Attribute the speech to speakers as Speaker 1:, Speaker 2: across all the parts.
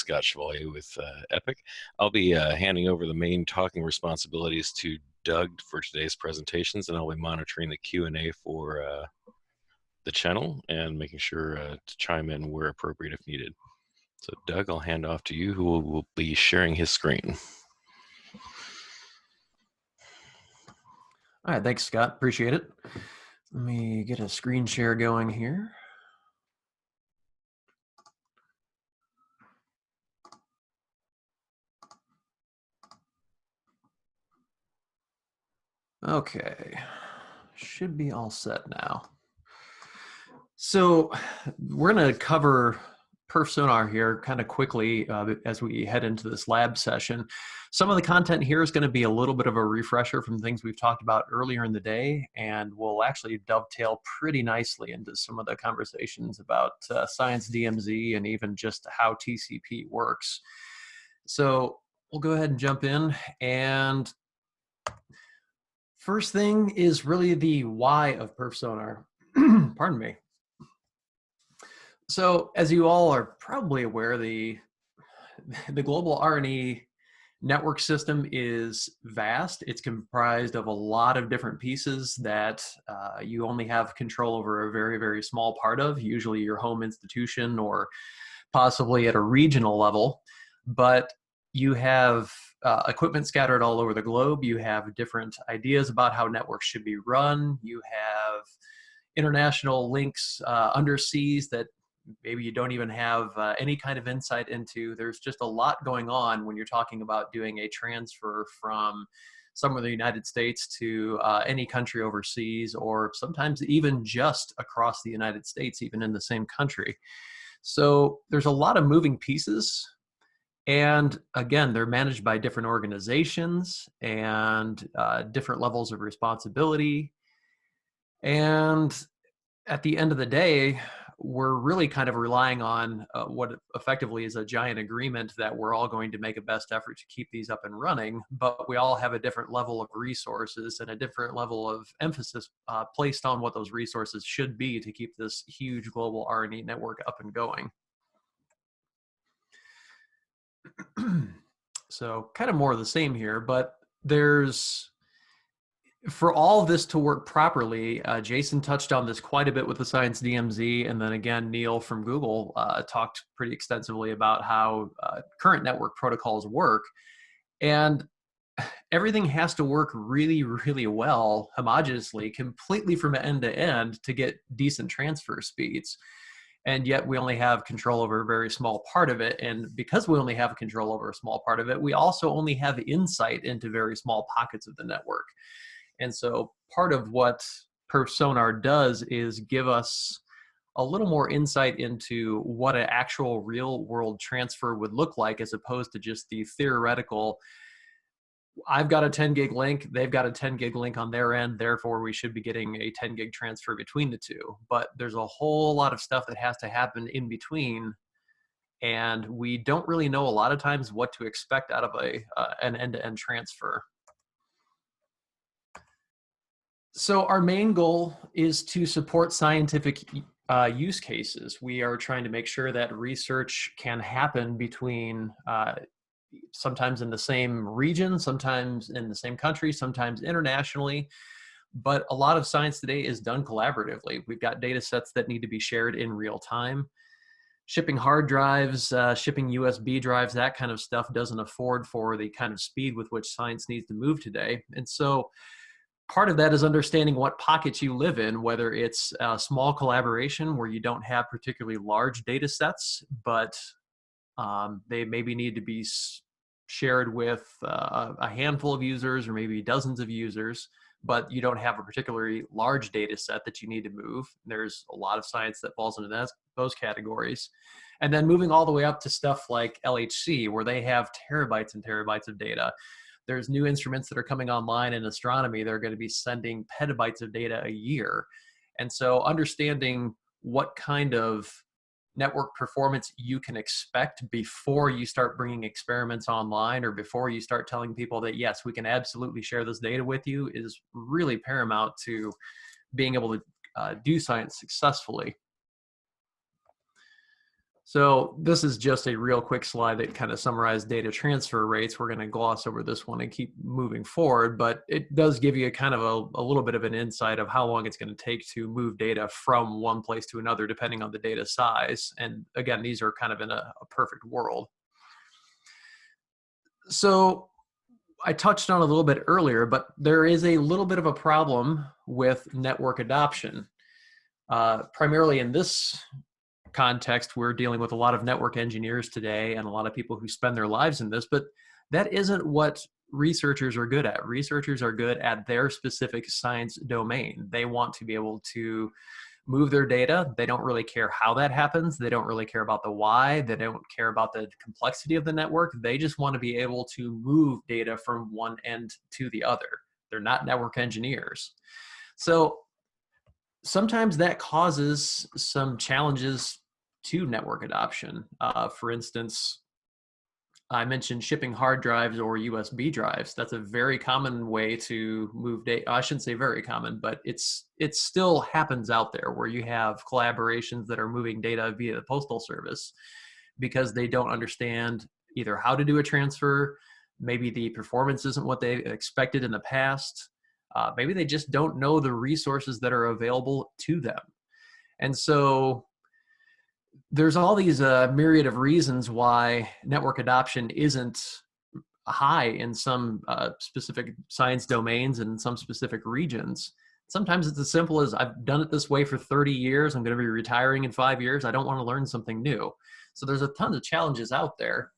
Speaker 1: Scott Chevalier with Epic. I'll be handing over the main talking responsibilities to Doug for today's presentations, and I'll be monitoring the Q&A for the channel and making sure to chime in where appropriate if needed. So Doug, I'll hand off to you, who will be sharing his screen.
Speaker 2: All right, thanks, Scott. Appreciate it. Let me get a screen share going here. Okay, should be all set now. So we're going to cover perfSONAR here kind of quickly as we head into this lab session. Some of the content here is going to be a little bit of a refresher from things we've talked about earlier in the day, and will actually dovetail pretty nicely into some of the conversations about science DMZ and even just how TCP works. So we'll go ahead and jump in. And first thing is really the why of perfSONAR. Pardon me. So as you all are probably aware, the global RNA network system is vast. It's comprised of a lot of different pieces that you only have control over a very, very small part of, usually your home institution or possibly at a regional level. But you have equipment scattered all over the globe. You have different ideas about how networks should be run. You have international links underseas that maybe you don't even have any kind of insight into. There's just a lot going on when you're talking about doing a transfer from somewhere in the United States to any country overseas, or sometimes even just across the United States, even in the same country. So there's a lot of moving pieces. And again, they're managed by different organizations and different levels of responsibility. And at the end of the day, we're really kind of relying on what effectively is a giant agreement that we're all going to make a best effort to keep these up and running, but we all have a different level of resources and a different level of emphasis placed on what those resources should be to keep this huge global RNA network up and going. So kind of more of the same here, but for all of this to work properly, Jason touched on this quite a bit with the Science DMZ, and then again, Neil from Google talked pretty extensively about how current network protocols work. And everything has to work really, really well, homogeneously, completely from end to end to get decent transfer speeds. And yet we only have control over a very small part of it. And because we only have control over a small part of it, we also only have insight into very small pockets of the network. And so part of what perfSONAR does is give us a little more insight into what an actual real world transfer would look like, as opposed to just the theoretical, I've got a 10 gig link, they've got a 10 gig link on their end, therefore we should be getting a 10 gig transfer between the two. But there's a whole lot of stuff that has to happen in between, and we don't really know a lot of times what to expect out of an end-to-end transfer. So our main goal is to support scientific use cases. We are trying to make sure that research can happen between sometimes in the same region, sometimes in the same country, sometimes internationally. But a lot of science today is done collaboratively. We've got data sets that need to be shared in real time. Shipping hard drives, shipping USB drives, that kind of stuff doesn't afford for the kind of speed with which science needs to move today. And so part of that is understanding what pockets you live in, whether it's a small collaboration where you don't have particularly large data sets, but they maybe need to be shared with a handful of users or maybe dozens of users, but you don't have a particularly large data set that you need to move. There's a lot of science that falls into those categories. And then moving all the way up to stuff like LHC, where they have terabytes and terabytes of data. There's new instruments that are coming online in astronomy. They're going to be sending petabytes of data a year. And so understanding what kind of network performance you can expect before you start bringing experiments online, or before you start telling people that, yes, we can absolutely share this data with you, is really paramount to being able to do science successfully. So this is just a real quick slide that kind of summarized data transfer rates. We're going to gloss over this one and keep moving forward, but it does give you a kind of a little bit of an insight of how long it's going to take to move data from one place to another, depending on the data size. And again, these are kind of in a perfect world. So I touched on a little bit earlier, but there is a little bit of a problem with network adoption. Primarily in this context, we're dealing with a lot of network engineers today and a lot of people who spend their lives in this, but that isn't what researchers are good at. Researchers are good at their specific science domain. They want to be able to move their data. They don't really care how that happens. They don't really care about the why. They don't care about the complexity of the network. They just want to be able to move data from one end to the other. They're not network engineers. So sometimes that causes some challenges to network adoption. For instance, I mentioned shipping hard drives or USB drives. That's a very common way to move data. I shouldn't say very common, but it still happens out there where you have collaborations that are moving data via the postal service because they don't understand either how to do a transfer, maybe the performance isn't what they expected in the past, maybe they just don't know the resources that are available to them. And so there's all these myriad of reasons why network adoption isn't high in some specific science domains and in some specific regions. Sometimes it's as simple as I've done it this way for 30 years. I'm going to be retiring in 5 years. I don't want to learn something new. So there's a ton of challenges out there.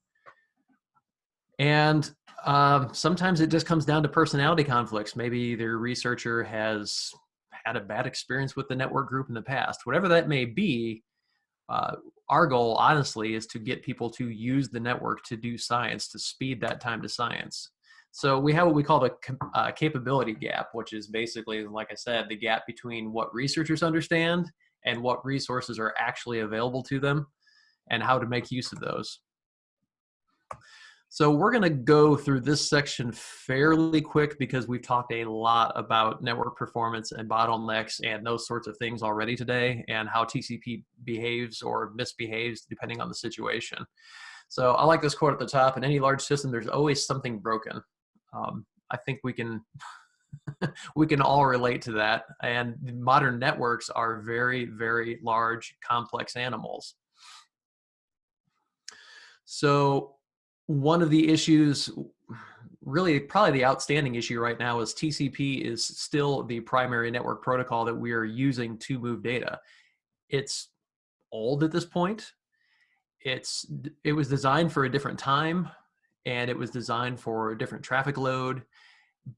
Speaker 2: And sometimes it just comes down to personality conflicts. Maybe the researcher has had a bad experience with the network group in the past. Whatever that may be, our goal, honestly, is to get people to use the network to do science, to speed that time to science. So we have what we call the capability gap, which is basically, like I said, the gap between what researchers understand and what resources are actually available to them and how to make use of those. So we're going to go through this section fairly quick because we've talked a lot about network performance and bottlenecks and those sorts of things already today and how TCP behaves or misbehaves depending on the situation. So I like this quote at the top: in any large system, there's always something broken. I think we can we can all relate to that. And modern networks are very, very large, complex animals. So one of the issues, really probably the outstanding issue right now, is TCP is still the primary network protocol that we are using to move data. It's old at this point. It was designed for a different time and it was designed for a different traffic load,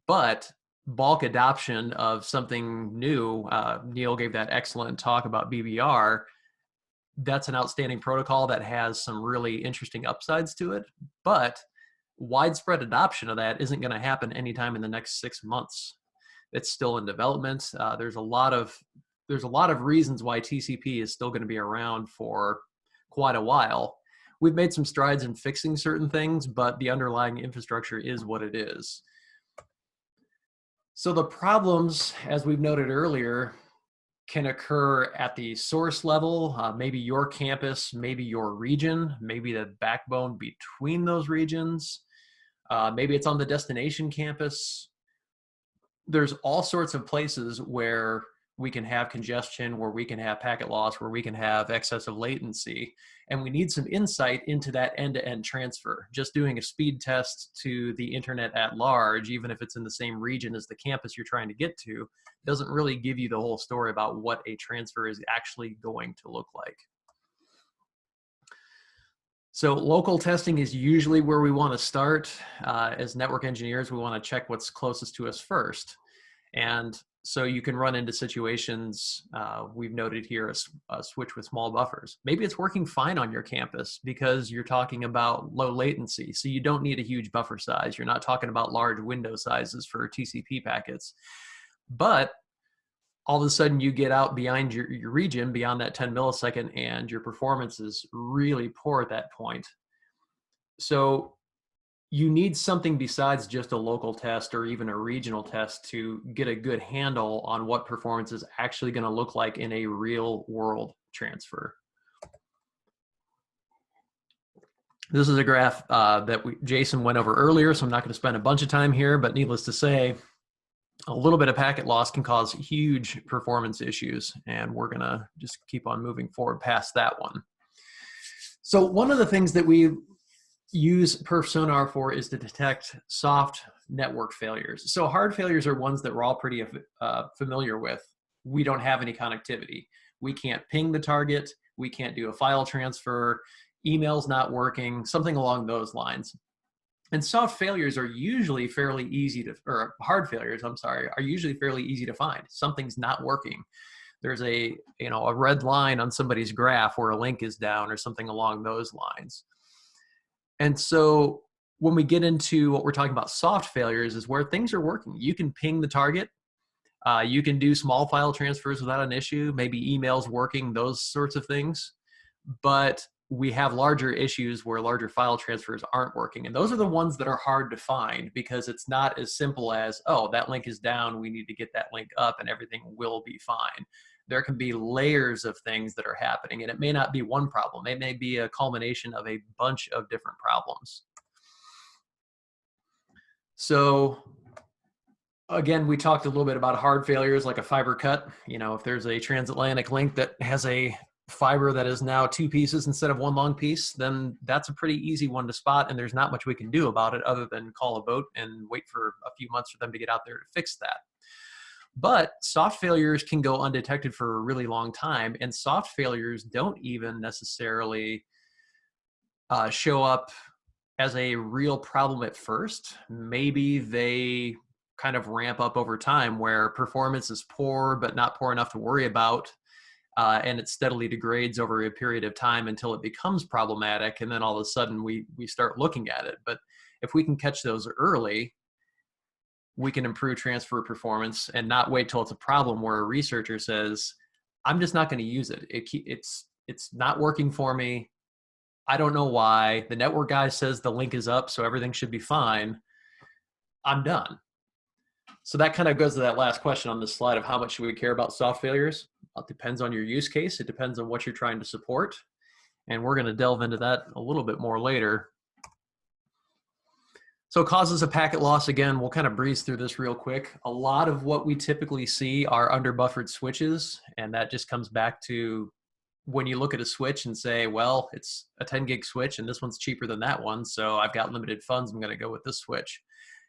Speaker 2: but bulk adoption of something new, Neil gave that excellent talk about BBR. That's an outstanding protocol that has some really interesting upsides to it, but widespread adoption of that isn't going to happen anytime in the next 6 months. It's still in development. There's a lot of reasons why TCP is still going to be around for quite a while. We've made some strides in fixing certain things, but the underlying infrastructure is what it is. So the problems, as we've noted earlier, can occur at the source level, maybe your campus, maybe your region, maybe the backbone between those regions. Maybe it's on the destination campus. There's all sorts of places where we can have congestion, where we can have packet loss, where we can have excessive latency. And we need some insight into that end-to-end transfer. Just doing a speed test to the internet at large, even if it's in the same region as the campus you're trying to get to, doesn't really give you the whole story about what a transfer is actually going to look like. So local testing is usually where we want to start. As network engineers, we want to check what's closest to us first. And so you can run into situations, we've noted here, a switch with small buffers. Maybe it's working fine on your campus because you're talking about low latency, so you don't need a huge buffer size. You're not talking about large window sizes for TCP packets. But all of a sudden you get out beyond your region, beyond that 10 millisecond, and your performance is really poor at that point. So you need something besides just a local test or even a regional test to get a good handle on what performance is actually going to look like in a real world transfer. This is a graph that Jason went over earlier, so I'm not going to spend a bunch of time here, but needless to say, a little bit of packet loss can cause huge performance issues, and we're going to just keep on moving forward past that one. So one of the things that we use perfSONAR for is to detect soft network failures. So hard failures are ones that we're all pretty familiar with. We don't have any connectivity. We can't ping the target. We can't do a file transfer. Email's not working, something along those lines. And soft failures are usually fairly easy to, or hard failures, I'm sorry, are usually fairly easy to find. Something's not working. There's a red line on somebody's graph where a link is down or something along those lines. And so when we get into what we're talking about soft failures is where things are working. You can ping the target. You can do small file transfers without an issue, maybe emails working, those sorts of things. But we have larger issues where larger file transfers aren't working. And those are the ones that are hard to find because it's not as simple as, oh, that link is down, we need to get that link up and everything will be fine. There can be layers of things that are happening, and it may not be one problem. It may be a culmination of a bunch of different problems. So again, we talked a little bit about hard failures like a fiber cut. If there's a transatlantic link that has a fiber that is now two pieces instead of one long piece, then that's a pretty easy one to spot, and there's not much we can do about it other than call a boat and wait for a few months for them to get out there to fix that. But soft failures can go undetected for a really long time, and soft failures don't even necessarily show up as a real problem at first. Maybe they kind of ramp up over time where performance is poor, but not poor enough to worry about. And it steadily degrades over a period of time until it becomes problematic. And then all of a sudden we start looking at it. But if we can catch those early, we can improve transfer performance and not wait till it's a problem where a researcher says, I'm just not going to use it. It's not working for me. I don't know why. The network guy says the link is up, so everything should be fine. I'm done. So that kind of goes to that last question on this slide of how much should we care about soft failures? It depends on your use case. It depends on what you're trying to support. And we're going to delve into that a little bit more later. So causes of packet loss, again, we'll kind of breeze through this real quick. A lot of what we typically see are under-buffered switches, and that just comes back to when you look at a switch and say, well, it's a 10 gig switch and this one's cheaper than that one, so I've got limited funds, I'm going to go with this switch.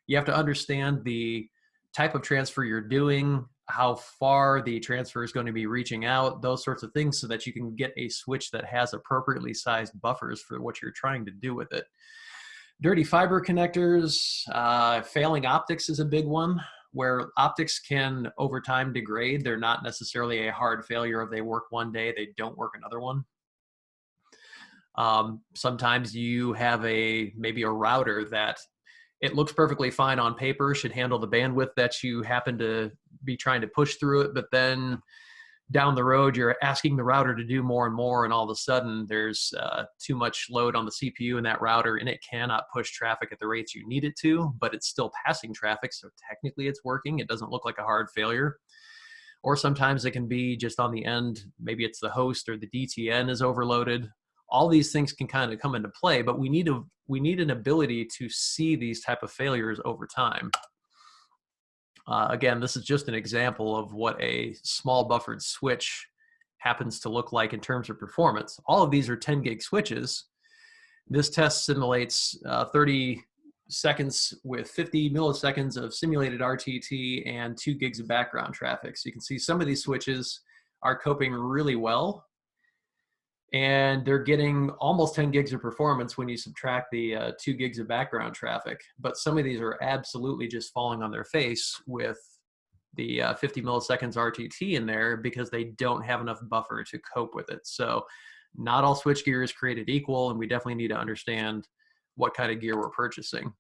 Speaker 2: You have to understand the type of transfer you're doing, how far the transfer is going to be reaching out, those sorts of things, so that you can get a switch that has appropriately sized buffers for what you're trying to do with it. Dirty fiber connectors, failing optics is a big one, where optics can over time degrade. They're not necessarily a hard failure of they work one day, they don't work another one. Sometimes you have maybe a router that it looks perfectly fine on paper, should handle the bandwidth that you happen to be trying to push through it, but then down the road, you're asking the router to do more and more, and all of a sudden there's too much load on the CPU in that router, and it cannot push traffic at the rates you need it to, but it's still passing traffic, so technically it's working. It doesn't look like a hard failure. Or sometimes it can be just on the end, maybe it's the host or the DTN is overloaded. All these things can kind of come into play, but we need an ability to see these type of failures over time. Again, this is just an example of what a small buffered switch happens to look like in terms of performance. All of these are 10 gig switches. This test simulates 30 seconds with 50 milliseconds of simulated RTT and 2 gigs of background traffic. So you can see some of these switches are coping really well, and they're getting almost 10 gigs of performance when you subtract the 2 gigs of background traffic. But some of these are absolutely just falling on their face with the 50 milliseconds RTT in there because they don't have enough buffer to cope with it. So not all switch gear is created equal, and we definitely need to understand what kind of gear we're purchasing.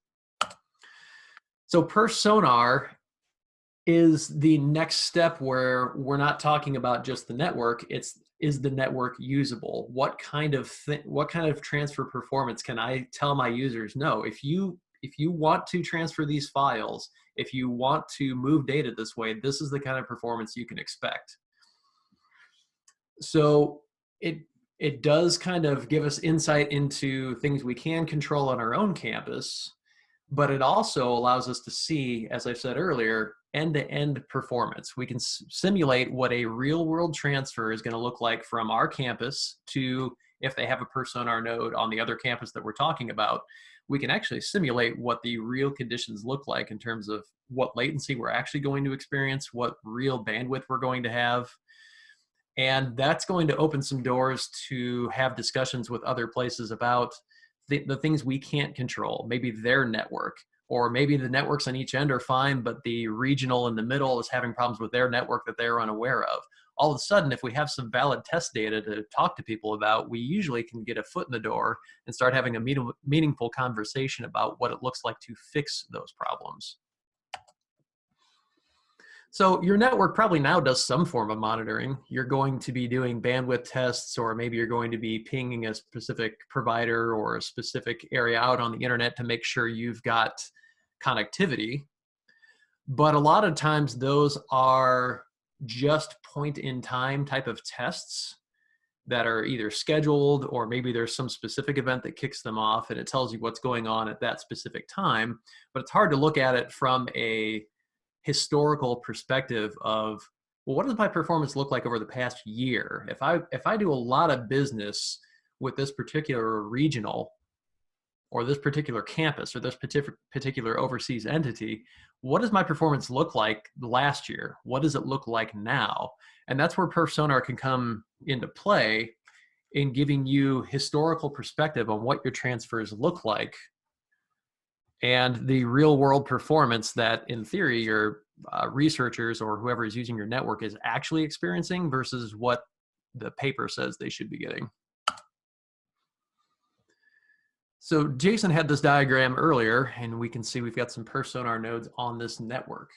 Speaker 2: So perfSONAR is the next step where we're not talking about just the network. Is the network usable? What kind of transfer performance can I tell my users? No, if you want to transfer these files, if you want to move data this way, this is the kind of performance you can expect. So it It does kind of give us insight into things we can control on our own campus, but it also allows us to see, as I said earlier, end-to-end performance. We can simulate what a real-world transfer is going to look like from our campus to, if they have a perfSONAR node on the other campus that we're talking about, we can actually simulate what the real conditions look like in terms of what latency we're actually going to experience, what real bandwidth we're going to have. And that's going to open some doors to have discussions with other places about the things we can't control, maybe their network, or maybe the networks on each end are fine, but the regional in the middle is having problems with their network that they're unaware of. All of a sudden, if we have some valid test data to talk to people about, we usually can get a foot in the door and start having a meaningful conversation about what it looks like to fix those problems. So your network probably now does some form of monitoring. You're going to be doing bandwidth tests, or maybe you're going to be pinging a specific provider or a specific area out on the internet to make sure you've got connectivity. But a lot of times those are just point in time type of tests that are either scheduled, or maybe there's some specific event that kicks them off and it tells you what's going on at that specific time. But it's hard to look at it from a historical perspective of, well, what does my performance look like over the past year? If I do a lot of business with this particular regional or this particular campus or this particular overseas entity, what does my performance look like last year? What does it look like now? And that's where perfSONAR can come into play in giving you historical perspective on what your transfers look like and the real world performance that in theory your researchers or whoever is using your network is actually experiencing versus what the paper says they should be getting. So Jason had this diagram earlier, and we can see we've got some perfSONAR nodes on this network.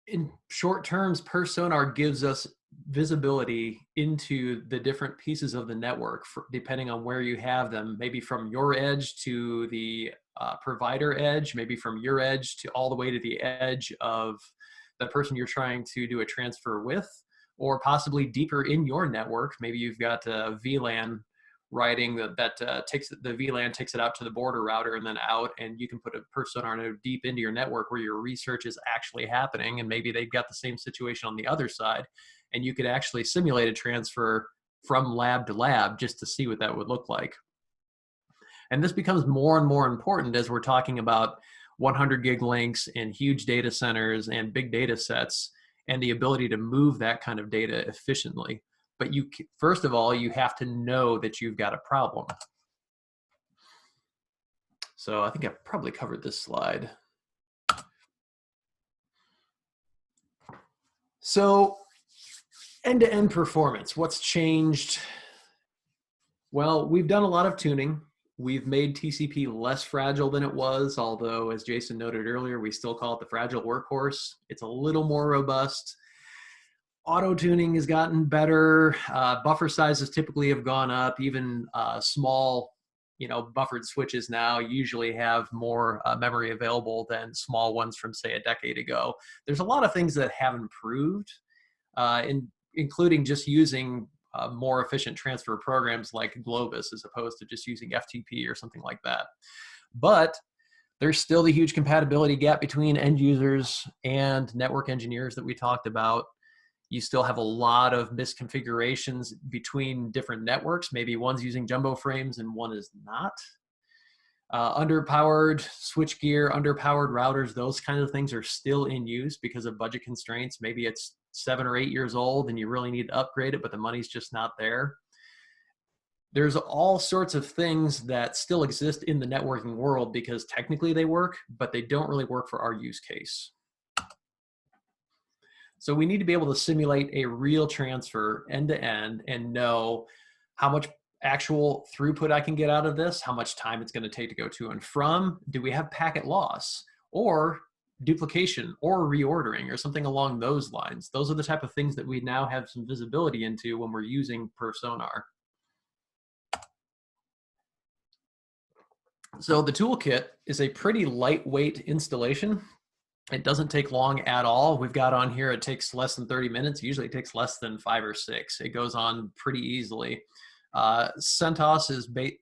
Speaker 2: In short terms, perfSONAR gives us visibility into the different pieces of the network, depending on where you have them, maybe from your edge to the provider edge, maybe from your edge to all the way to the edge of the person you're trying to do a transfer with, or possibly deeper in your network. Maybe you've got a VLAN writing that takes the VLAN takes it out to the border router and then out, and you can put a perfSONAR node deep into your network where your research is actually happening, and maybe they've got the same situation on the other side, and you could actually simulate a transfer from lab to lab just to see what that would look like. And this becomes more and more important as we're talking about 100 gig links and huge data centers and big data sets and the ability to move that kind of data efficiently. But first of all, you have to know that you've got a problem. So I think I've probably covered this slide. So end-to-end performance, what's changed? Well, we've done a lot of tuning. We've made TCP less fragile than it was, although as Jason noted earlier, we still call it the fragile workhorse. It's a little more robust. Auto tuning has gotten better. Buffer sizes typically have gone up. Even small, buffered switches now usually have more memory available than small ones from, say, a decade ago. There's a lot of things that have improved, including just using more efficient transfer programs like Globus as opposed to just using FTP or something like that. But there's still the huge compatibility gap between end users and network engineers that we talked about. You still have a lot of misconfigurations between different networks. Maybe one's using jumbo frames and one is not. Underpowered switchgear, underpowered routers, those kinds of things are still in use because of budget constraints. Maybe it's 7 or 8 years old and you really need to upgrade it, but the money's just not there. There's all sorts of things that still exist in the networking world because technically they work, but they don't really work for our use case. So we need to be able to simulate a real transfer end to end and know how much actual throughput I can get out of this, how much time it's going to take to go to and from. Do we have packet loss or duplication or reordering or something along those lines? Those are the type of things that we now have some visibility into when we're using perfSONAR. So the toolkit is a pretty lightweight installation. It doesn't take long at all. We've got on here, it takes less than 30 minutes. Usually it takes less than 5 or 6. It goes on pretty easily. CentOS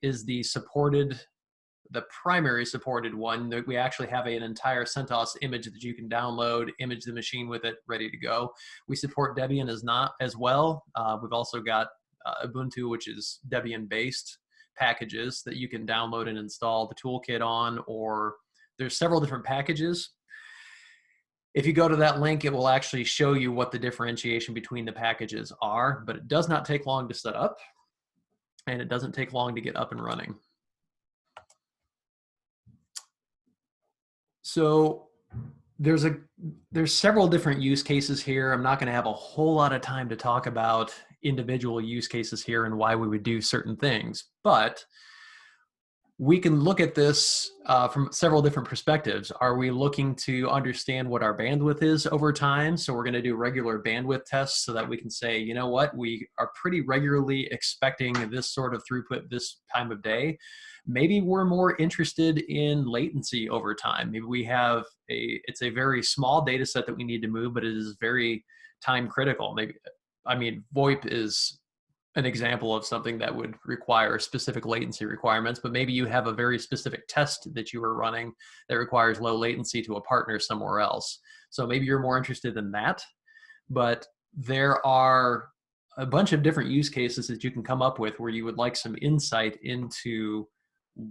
Speaker 2: is the primary supported one. That we actually have an entire CentOS image that you can download, image the machine with it, ready to go. We support Debian as well. We've also got Ubuntu, which is Debian-based packages that you can download and install the toolkit on, or there's several different packages. If you go to that link, it will actually show you what the differentiation between the packages are, but it does not take long to set up, and it doesn't take long to get up and running. So there's several different use cases here. I'm not going to have a whole lot of time to talk about individual use cases here and why we would do certain things, but we can look at this from several different perspectives. Are we looking to understand what our bandwidth is over time? So we're going to do regular bandwidth tests so that we can say, you know what, we are pretty regularly expecting this sort of throughput this time of day. Maybe we're more interested in latency over time. Maybe we have it's a very small data set that we need to move, but it is very time critical. Maybe, I mean, VoIP is an example of something that would require specific latency requirements, but maybe you have a very specific test that you are running that requires low latency to a partner somewhere else. So maybe you're more interested in that, but there are a bunch of different use cases that you can come up with where you would like some insight into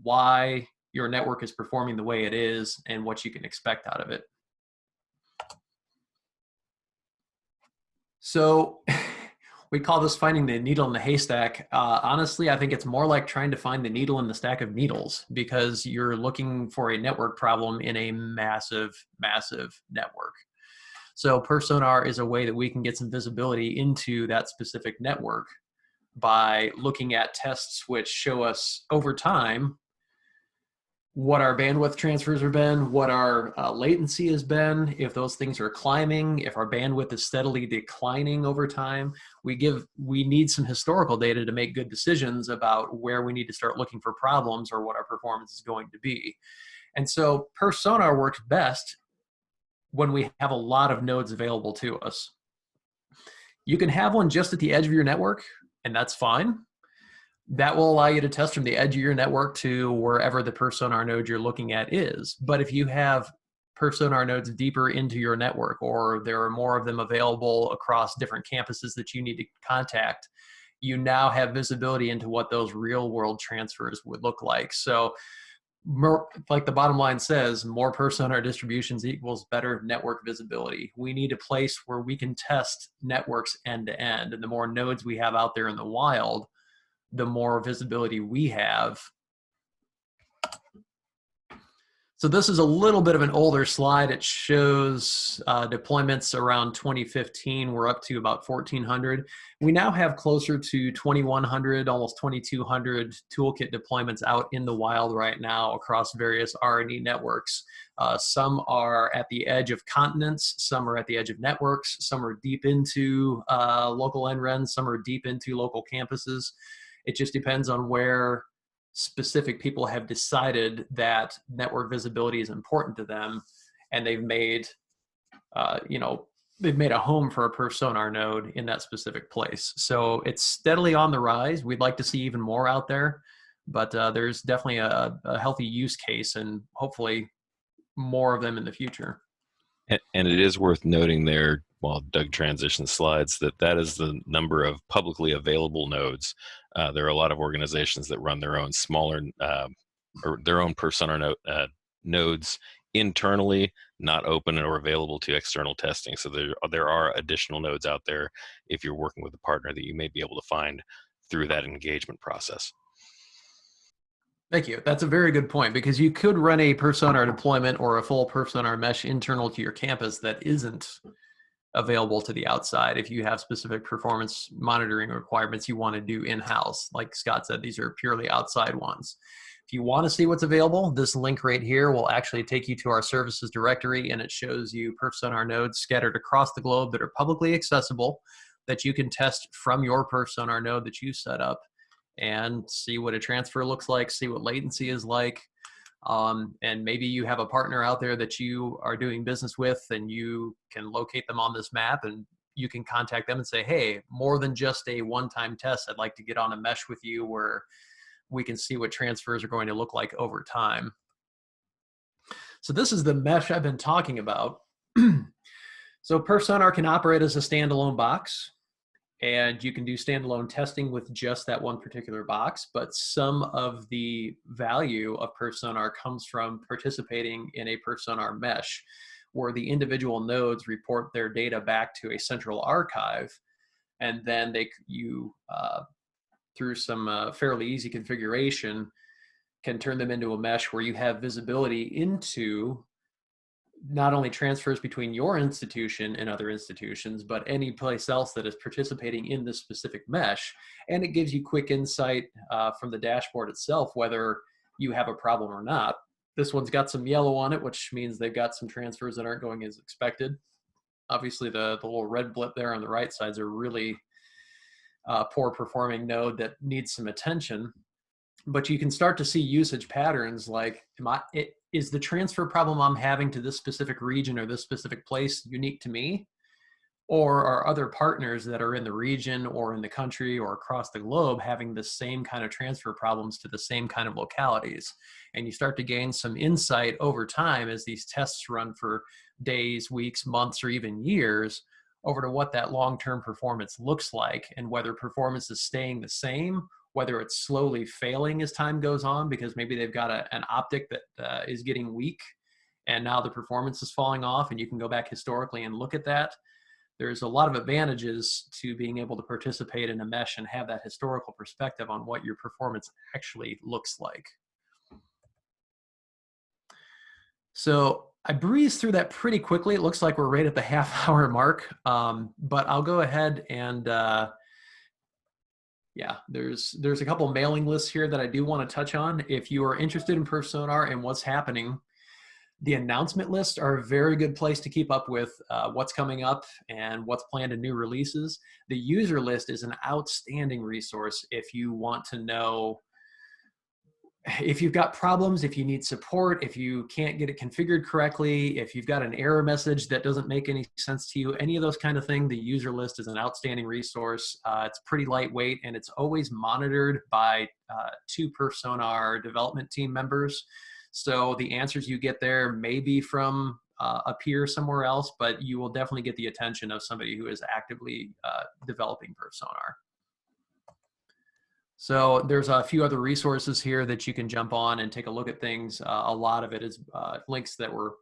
Speaker 2: why your network is performing the way it is and what you can expect out of it. So we call this finding the needle in the haystack. Honestly, I think it's more like trying to find the needle in the stack of needles, because you're looking for a network problem in a massive, massive network. So perfSONAR is a way that we can get some visibility into that specific network by looking at tests which show us over time what our bandwidth transfers have been, what our latency has been, if those things are climbing, if our bandwidth is steadily declining over time. We need some historical data to make good decisions about where we need to start looking for problems or what our performance is going to be. And so perfSONAR works best when we have a lot of nodes available to us. You can have one just at the edge of your network, and that's fine. That will allow you to test from the edge of your network to wherever the perfSONAR node you're looking at is. But if you have perfSONAR nodes deeper into your network, or there are more of them available across different campuses that you need to contact, you now have visibility into what those real world transfers would look like. So like the bottom line says, more perfSONAR distributions equals better network visibility. We need a place where we can test networks end to end. And the more nodes we have out there in the wild, the more visibility we have. So this is a little bit of an older slide. It shows deployments around 2015. We're up to about 1,400. We now have closer to 2,100, almost 2,200 toolkit deployments out in the wild right now across various R&E networks. Some are at the edge of continents, some are at the edge of networks, some are deep into local NRENs, some are deep into local campuses. It just depends on where specific people have decided that network visibility is important to them, and they've made, they've made a home for a perfSONAR node in that specific place. So it's steadily on the rise. We'd like to see even more out there, but there's definitely a healthy use case, and hopefully more of them in the future.
Speaker 1: And it is worth noting there, while Doug transitions slides, that is the number of publicly available nodes. There are a lot of organizations that run their own smaller or their own perfSONAR nodes internally, not open or available to external testing. So there are additional nodes out there if you're working with a partner that you may be able to find through that engagement process.
Speaker 2: Thank you. That's a very good point, because you could run a perfSONAR deployment or a full perfSONAR mesh internal to your campus that isn't available to the outside if you have specific performance monitoring requirements you want to do in-house. Like Scott said, these are purely outside ones. If you want to see what's available, this link right here will actually take you to our services directory, and it shows you perfSONAR nodes scattered across the globe that are publicly accessible that you can test from your perfSONAR node that you set up and see what a transfer looks like, see what latency is like. And maybe you have a partner out there that you are doing business with, and you can locate them on this map, and you can contact them and say, hey, more than just a one-time test, I'd like to get on a mesh with you where we can see what transfers are going to look like over time. So this is the mesh I've been talking about. So perfSONAR can operate as a standalone box, and you can do standalone testing with just that one particular box, but some of the value of perfSONAR comes from participating in a perfSONAR mesh, where the individual nodes report their data back to a central archive, and then you through some fairly easy configuration, can turn them into a mesh where you have visibility into not only transfers between your institution and other institutions, but any place else that is participating in this specific mesh. And it gives you quick insight from the dashboard itself, whether you have a problem or not. This one's got some yellow on it, which means they've got some transfers that aren't going as expected. Obviously, the little red blip there on the right side is a really poor performing node that needs some attention. But you can start to see usage patterns like, is the transfer problem I'm having to this specific region or this specific place unique to me? Or are other partners that are in the region or in the country or across the globe having the same kind of transfer problems to the same kind of localities? And you start to gain some insight over time as these tests run for days, weeks, months, or even years over to what that long-term performance looks like, and whether performance is staying the same, whether it's slowly failing as time goes on because maybe they've got an optic that is getting weak and now the performance is falling off, and you can go back historically and look at that. There's a lot of advantages to being able to participate in a mesh and have that historical perspective on what your performance actually looks like. So I breezed through that pretty quickly. It looks like we're right at the half-hour mark, but I'll go ahead and yeah, there's a couple mailing lists here that I do want to touch on. If you are interested in perfSONAR and what's happening, the announcement lists are a very good place to keep up with what's coming up and what's planned in new releases. The user list is an outstanding resource if you want to know if you've got problems, if you need support, if you can't get it configured correctly, if you've got an error message that doesn't make any sense to you, any of those kind of things, the user list is an outstanding resource. It's pretty lightweight, and it's always monitored by two perfSONAR development team members. So the answers you get there may be from a peer somewhere else, but you will definitely get the attention of somebody who is actively developing perfSONAR. So there's a few other resources here that you can jump on and take a look at things. A lot of it is links that were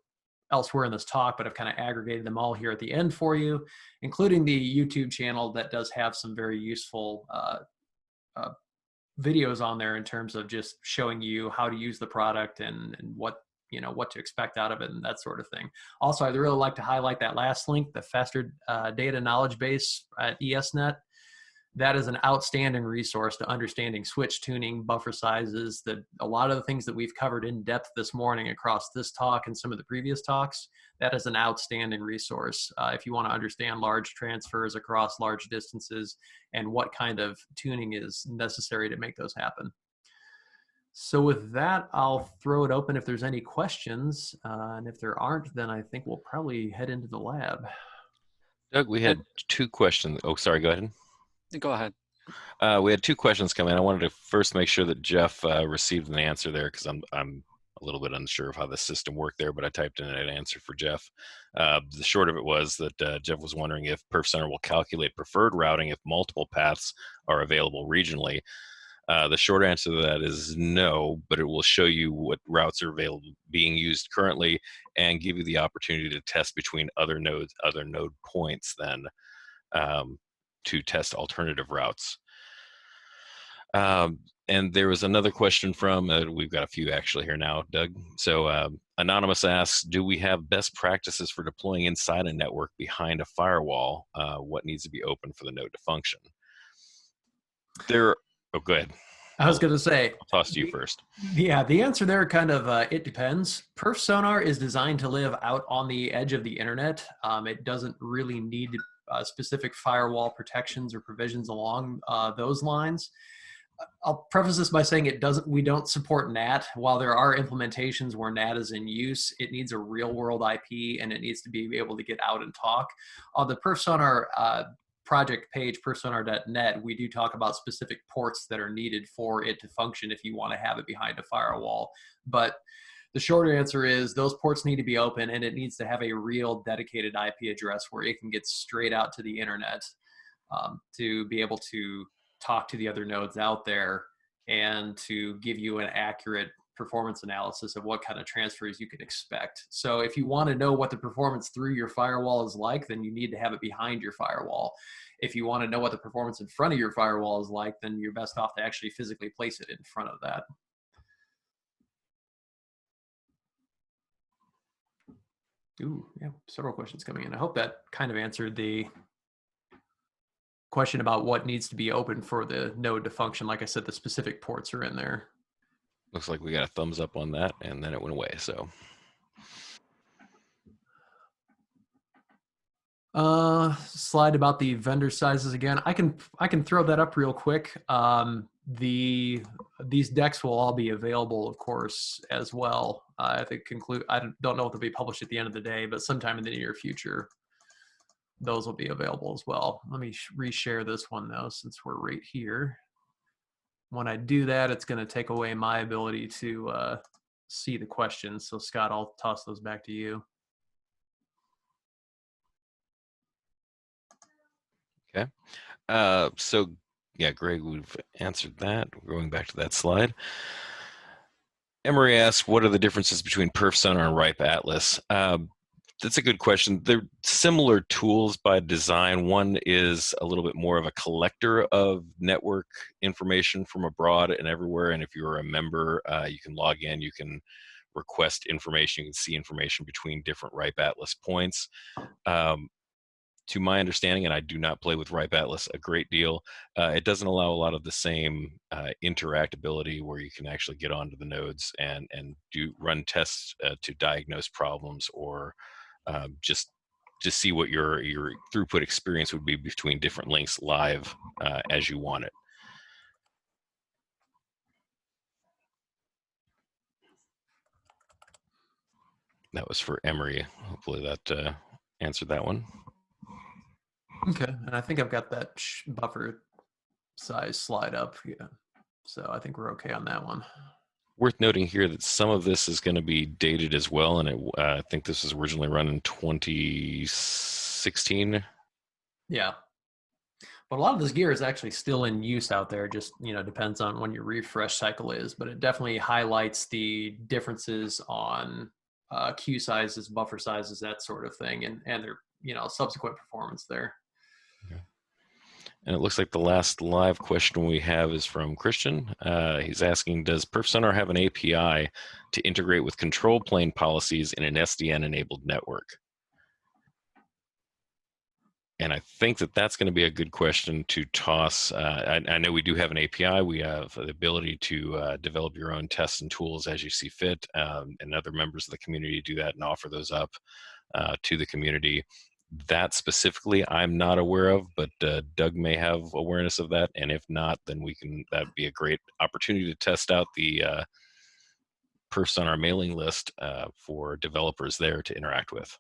Speaker 2: elsewhere in this talk, but I've kind of aggregated them all here at the end for you, including the YouTube channel that does have some very useful videos on there in terms of just showing you how to use the product and what to expect out of it and that sort of thing. Also, I'd really like to highlight that last link, the faster data knowledge base at ESNet. That is an outstanding resource to understanding switch tuning, buffer sizes, a lot of the things that we've covered in depth this morning across this talk and some of the previous talks. That is an outstanding resource if you want to understand large transfers across large distances and what kind of tuning is necessary to make those happen. So with that, I'll throw it open if there's any questions. And if there aren't, then I think we'll probably head into the lab.
Speaker 1: Doug, we had two questions. Oh, sorry, go ahead.
Speaker 3: Go ahead.
Speaker 1: We had two questions come in. I wanted to first make sure that Jeff received an answer there because I'm a little bit unsure of how the system worked there, but I typed in an answer for Jeff. The short of it was that Jeff was wondering if perfSONAR will calculate preferred routing if multiple paths are available regionally. The short answer to that is no, but it will show you what routes are available being used currently and give you the opportunity to test between other nodes, other node points then. To test alternative routes. And there was another question from, we've got a few actually here now, Doug. So Anonymous asks, do we have best practices for deploying inside a network behind a firewall? What needs to be open for the node to function? Oh, go ahead.
Speaker 2: I was going to say,
Speaker 1: I'll toss to you first.
Speaker 2: Yeah, the answer there kind of, it depends. perfSONAR is designed to live out on the edge of the internet. It doesn't really need specific firewall protections or provisions along those lines. I'll preface this by saying we don't support NAT. While there are implementations where NAT is in use, it needs a real world IP and it needs to be able to get out and talk. On the perfSONAR project page, perfSONAR.net, we do talk about specific ports that are needed for it to function if you want to have it behind a firewall. But the shorter answer is those ports need to be open and it needs to have a real dedicated IP address where it can get straight out to the internet to be able to talk to the other nodes out there and to give you an accurate performance analysis of what kind of transfers you can expect. So if you want to know what the performance through your firewall is like, then you need to have it behind your firewall. If you want to know what the performance in front of your firewall is like, then you're best off to actually physically place it in front of that. Ooh, yeah, several questions coming in. I hope that kind of answered the question about what needs to be open for the node to function. Like I said, the specific ports are in there.
Speaker 1: Looks like we got a thumbs up on that, and then it went away. So
Speaker 2: slide about the vendor sizes again. I can throw that up real quick. These decks will all be available, of course, as well. I don't know if they'll be published at the end of the day, but sometime in the near future, those will be available as well. Let me reshare this one though, since we're right here. When I do that, it's going to take away my ability to see the questions. So Scott, I'll toss those back to you.
Speaker 1: okay. So yeah, Greg, we've answered that. We're going back to that slide. Emery asks, what are the differences between perfSONAR and RIPE Atlas? That's a good question. They're similar tools by design. One is a little bit more of a collector of network information from abroad and everywhere. And if you're a member, you can log in, you can request information, you can see information between different RIPE Atlas points. To my understanding, and I do not play with RIPE Atlas a great deal, it doesn't allow a lot of the same interactability where you can actually get onto the nodes and run tests to diagnose problems or just to see what your throughput experience would be between different links live as you want it. That was for Emery. Hopefully that answered that one.
Speaker 2: Okay, and I think I've got that buffer size slide up. Yeah, so I think we're okay on that one.
Speaker 1: Worth noting here that some of this is going to be dated as well, and I think this was originally run in 2016.
Speaker 2: Yeah, but a lot of this gear is actually still in use out there. Just depends on when your refresh cycle is, but it definitely highlights the differences on queue sizes, buffer sizes, that sort of thing, and their subsequent performance there.
Speaker 1: Okay. And it looks like the last live question we have is from Christian. He's asking, does perfSONAR have an API to integrate with control plane policies in an SDN-enabled network? And I think that that's going to be a good question to toss. I know we do have an API. We have the ability to develop your own tests and tools as you see fit, and other members of the community do that and offer those up to the community. That specifically, I'm not aware of, but Doug may have awareness of that. And if not, then that'd be a great opportunity to test out the perfSONAR mailing list for developers there to interact with.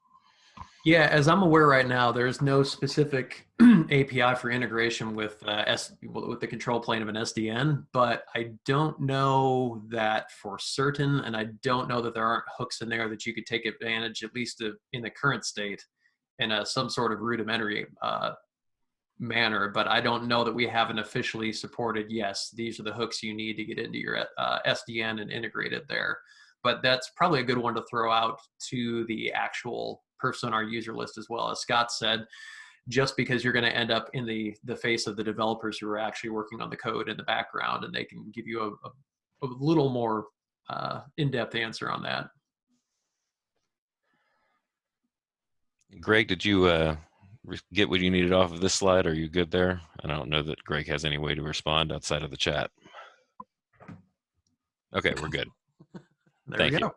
Speaker 2: Yeah, as I'm aware right now, there's no specific API for integration with the control plane of an SDN, but I don't know that for certain, and I don't know that there aren't hooks in there that you could take advantage, at least in the current state, in some sort of rudimentary manner. But I don't know that we haven't officially supported, yes, these are the hooks you need to get into your SDN and integrate it there. But that's probably a good one to throw out to the actual perfSONAR user list as well. As Scott said, just because you're going to end up in the face of the developers who are actually working on the code in the background, and they can give you a little more in-depth answer on that.
Speaker 1: Greg, did you get what you needed off of this slide? Are you good there? I don't know that Greg has any way to respond outside of the chat. Okay, we're good.
Speaker 2: There we go.